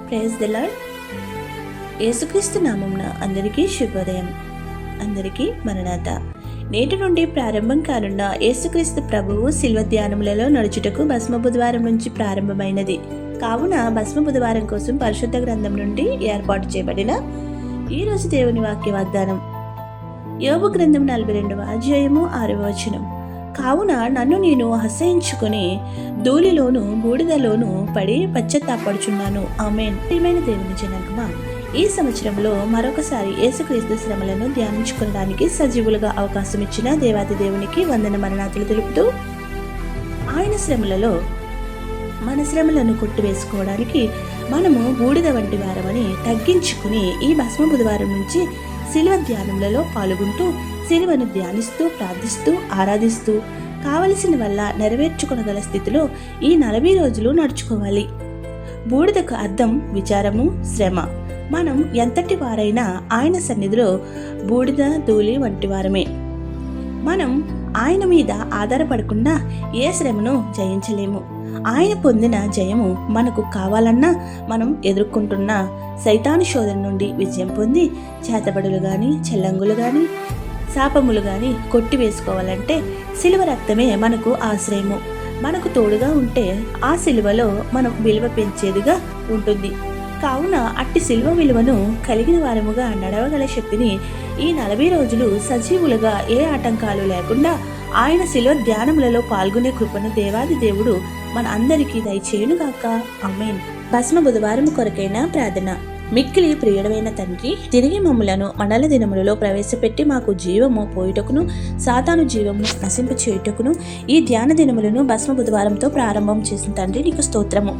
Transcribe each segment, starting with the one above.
Praise the lord. యేసుక్రీస్తు నామమున అందరికీ శుభోదయం. అందరికీ మరణాత. నేటి నుండి ప్రారంభం కానున్న యేసుక్రీస్తు ప్రభువు శిల్వ ధ్యానములలో నడుచుటకు భస్మ బుధవారం నుంచి ప్రారంభమైనది. కావున భస్మ బుధవారం కోసం పరిశుద్ధ గ్రంథం నుండి ఏర్పాటు చేయబడిన ఈరోజు దేవుని వాక్య వాగ్దానం యోబు గ్రంథం 42వ అధ్యాయము 6వ వచనం. కావున నన్ను నేను అసహించుకుని ధూళిలోను బూడిదలోను పడి పశ్చాత్తాపడుచున్నాను. ఆమేన్. ప్రియమైన దేవుని జనాంగమా, ఈ సంవత్సరంలో మరొకసారి యేసుక్రీస్తు శ్రమలను ధ్యానించుకోవడానికి సజీవులుగా అవకాశం ఇచ్చిన దేవాది దేవునికి వందన మరణాతులు తెలుపుతూ, ఆయన శ్రమలలో మన శ్రమలను కొట్టివేసుకోవడానికి మనము బూడిద వంటి వారమని తగ్గించుకుని ఈ భస్మ బుధవారం నుంచి శిలువ ధ్యానములలో పాల్గొంటూ శిలువను ధ్యానిస్తూ ప్రార్థిస్తూ ఆరాధిస్తూ కావలసిన వల్ల నెరవేర్చుకొనగల స్థితిలో ఈ 40 రోజులు నడుచుకోవాలి. బూడిదకు అర్థం విచారము, శ్రమ. మనం ఎంతటి వారైనా ఆయన సన్నిధిలో బూడిద ధూళి వంటి వారమే. మనం ఆయన మీద ఆధారపడకుండా ఏ శ్రమను జయించలేము. ఆయన పొందిన జయము మనకు కావాలన్నా మనం ఎదుర్కొంటున్న సైతాను శోధన నుండి విజయం పొంది చేతబడులు గాని చెల్లంగులు గాని శాపములు గాని కొట్టివేసుకోవాలంటే శిలువ రక్తమే మనకు ఆశ్రయము. మనకు తోడుగా ఉంటే ఆ శిలువలో మనం విలువ పెంచేదిగా ఉంటుంది. కావున అట్టి శిలువ విలువను కలిగిన వారముగా నడవగల శక్తిని ఈ 40 రోజులు సజీవులుగా ఏ ఆటంకాలు లేకుండా ఆయన శిలువ ధ్యానములలో పాల్గొనే కృపను దేవాది దేవుడు మన అందరికీ దయచేయునుగాక. ఆమేన్. భస్మ బుధవారం కొరకైన ప్రార్థన. మిక్కిలి ప్రియుడమైన తండ్రి, తిరిగి మమ్ములను మండల దినములలో ప్రవేశపెట్టి మాకు జీవము పోయుటకును సాతాను జీవమును నశింప చేయుటకును ఈ ధ్యాన దినములను భస్మ బుధవారంతో ప్రారంభం చేసిన తండ్రి నీకు స్తోత్రము.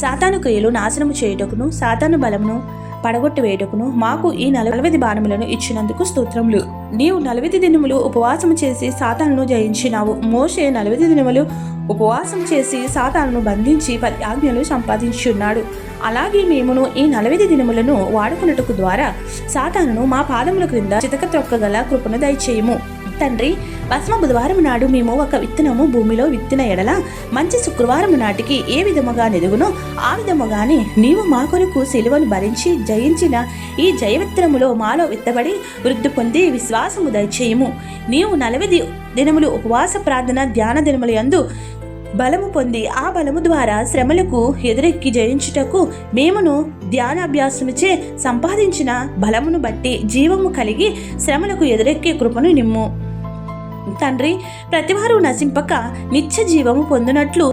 సాతాను క్రియలు నాశనము చేయుటకును సాతాను బలమును పడగొట్టి వేయుటకును మాకు ఈ 40 బాణములను ఇచ్చినందుకు స్తోత్రములు. నీవు 40 దినములు ఉపవాసము చేసి సాతానును జయించినావు. మోషే 40 దినములు ఉపవాసం చేసి సాతానును బంధించి 10 ఆజ్ఞలు సంపాదించున్నాడు. అలాగే మేమును ఈ 40 దినములను వాడుకున్నట్టుకు ద్వారా సాతానును మా పాదముల క్రింద చితక త్రొక్కగల కృపను దయచేయము. తండ్రి, భస్మ బుధవారం నాడు మేము ఒక విత్తనము భూమిలో విత్తిన ఎడల మంచి శుక్రవారం నాటికి ఏ విధముగా నెదుగునో ఆ విధముగానే నీవు మా కొరకు శిలువను భరించి జయించిన ఈ జయ విత్తనములో మాలో విత్తబడి వృద్ధి పొంది విశ్వాసము దయచేయము. నీవు 40 దినములు ఉపవాస ప్రార్థన ధ్యాన దినముల యందు బలము పొంది ఆ బలము ద్వారా శ్రమలకు ఎదురెక్కి జయించుటకు మేమును ధ్యానాభ్యాసముచే సంపాదించిన బలమును బట్టి జీవము కలిగి శ్రమలకు ఎదురెక్కే కృపను నిమ్ము. తండ్రి, ప్రతివారు నశింపక నిత్య జీవము పొందినట్లు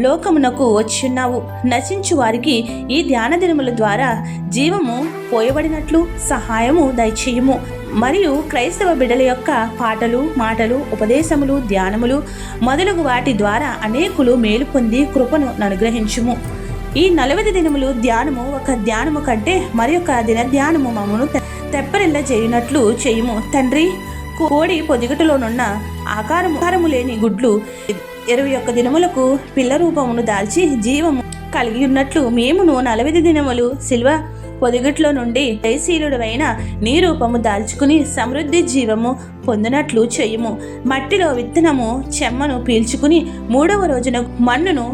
లోకమునకు వచ్చిన్నావు. నశించు వారికి ఈ ధ్యాన దినముల ద్వారా జీవము పోయబడినట్లు సహాయము దయచేయము. మరియు క్రైస్తవ బిడ్డల యొక్క పాటలు మాటలు ఉపదేశములు ధ్యానములు మొదలగు వాటి ద్వారా అనేకులు మేలు పొంది కృపను అనుగ్రహించుము. ఈ 40 దినములు ధ్యానము ఒక ధ్యానము కంటే మరి ఒక దిన ధ్యానము మమ్మను తెప్పరిల్ల చేయునట్లు చేయుము. తండ్రి, కోడి పొదిగటలోనున్న ఆకారము లేని గుడ్లు 21 దినములకు పిల్ల రూపమును దాల్చి జీవము కలిగి ఉన్నట్లు మేమును 40 దినములు శిల్వ పొదిగట్లో నుండి దయశీలుడైన నీ రూపము దాల్చుకుని సమృద్ధి జీవము పొందినట్లు చేయుము. మట్టిలో విత్తనము చెమ్మను పీల్చుకుని 3వ రోజున మన్నును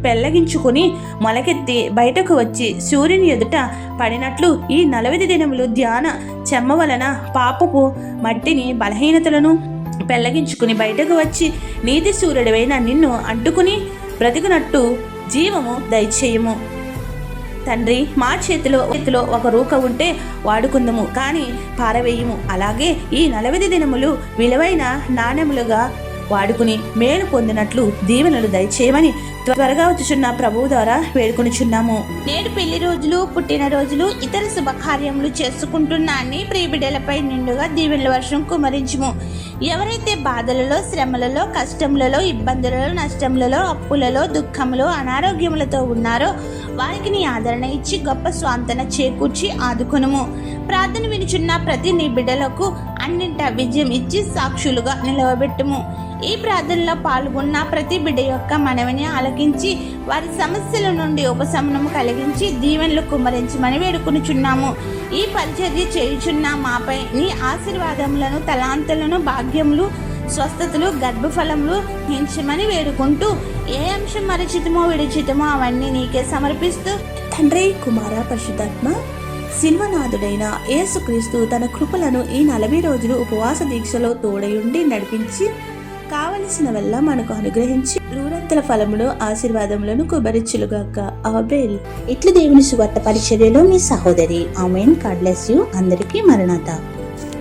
పెళ్లగించుకుని మొలకెత్తి బయటకు వచ్చి సూర్యుని ఎదుట పడినట్లు ఈ 40 దినములు ధ్యాన చెమ్మ వలన పాపపు మట్టిని బలహీనతలను పెళ్లగించుకుని బయటకు వచ్చి నీతి సూర్యుడైన నిన్ను అంటుకుని బ్రతికినట్టు జీవము దయచేయము. తండ్రి, మా చేతిలో ఒక రూక ఉంటే వాడుకుందము, కానీ పారవేయము. అలాగే ఈ 40 దినములు విలువైన నాణ్యములుగా వాడుకుని మేలు పొందినట్లు దీవెనలు దయచేయమని త్వరగా వచ్చుచున్న ప్రభువు ద్వారా వేడుకొనిచున్నాము. నేడు పెళ్లి రోజులు, పుట్టినరోజులు, ఇతర శుభకార్యములు చేసుకుంటున్న అన్ని ప్రియబిడ్డలపై నిండుగా దీవెనల వర్షం కుమరించుము. ఎవరైతే బాధలలో, శ్రమలలో, కష్టములలో, ఇబ్బందులలో, నష్టములలో, అప్పులలో, దుఃఖములో, అనారోగ్యములతో ఉన్నారో వారికి నీ ఆదరణ ఇచ్చి గొప్ప స్వాంతన చేకూర్చి ఆదుకొనుము. ప్రార్థన వినుచున్న ప్రతి నీ బిడ్డలకు అన్నింటా విజయం ఇచ్చి సాక్షులుగా నిలవబెట్టుము. ఈ ప్రార్థనలో పాల్గొన్న ప్రతి బిడ్డ యొక్క మనవిని ఆలకించి వారి సమస్యల నుండి ఉపశమనము కలిగించి దీవెనలు కుమ్మరించమని వేడుకొనుచున్నాము. ఈ పరిచర్య చేయుచున్న మాపై నీ ఆశీర్వాదములను, తలాంతులను, భాగ్యములు, స్వస్థతలు, గర్భఫలములు పెంచమని వేడుకుంటూ ఏ అంశం మరిచితమో విడిచితమో అవన్నీ నీకే సమర్పిస్తూ తండ్రి, కుమార, పరిశుద్ధాత్మ శిల్వనాథుడైన యేసుక్రీస్తు తన కృపలను ఈ 40 రోజులు ఉపవాస దీక్షలో తోడయుండి నడిపించి కావలసినవల్లా మనకు అనుగ్రహించి నూరంతల ఫలమును ఆశీర్వాదములను కుబరిచ్చులుగాక. ఆమేన్. ఇట్లు దేవుని సువార్త పరిచర్యలో మీ సహోదరి. ఆమేన్. God bless you. అందరికీ మరణాత.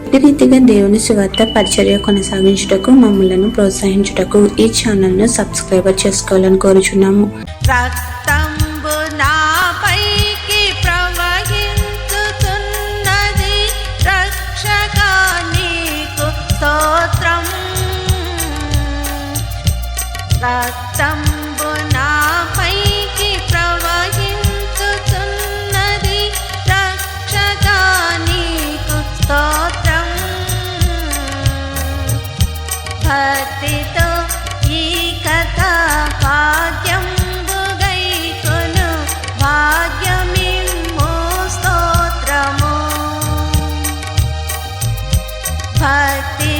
ఇటు రీతిగా దేవుని సువార్త పరిచర్య కొనసాగించుటకు మమ్మలను ప్రోత్సహించుటకు ఈ ఛానల్ను సబ్స్క్రైబర్ చేసుకోవాలని కోరుచున్నాము. రక్తంబు నాపైకి ప్రవహించుతున్నది, రక్షకా నీకు స్తోత్రం. రక్తంబు నాపైకి ప్రవహించుతున్నది, రక్షకా నీకు స్తోత్రం. భక్తితో ఈ కథ భాగ్యంబు గైకొను, భాగ్యమిమ్ము స్తోత్రము. భక్తి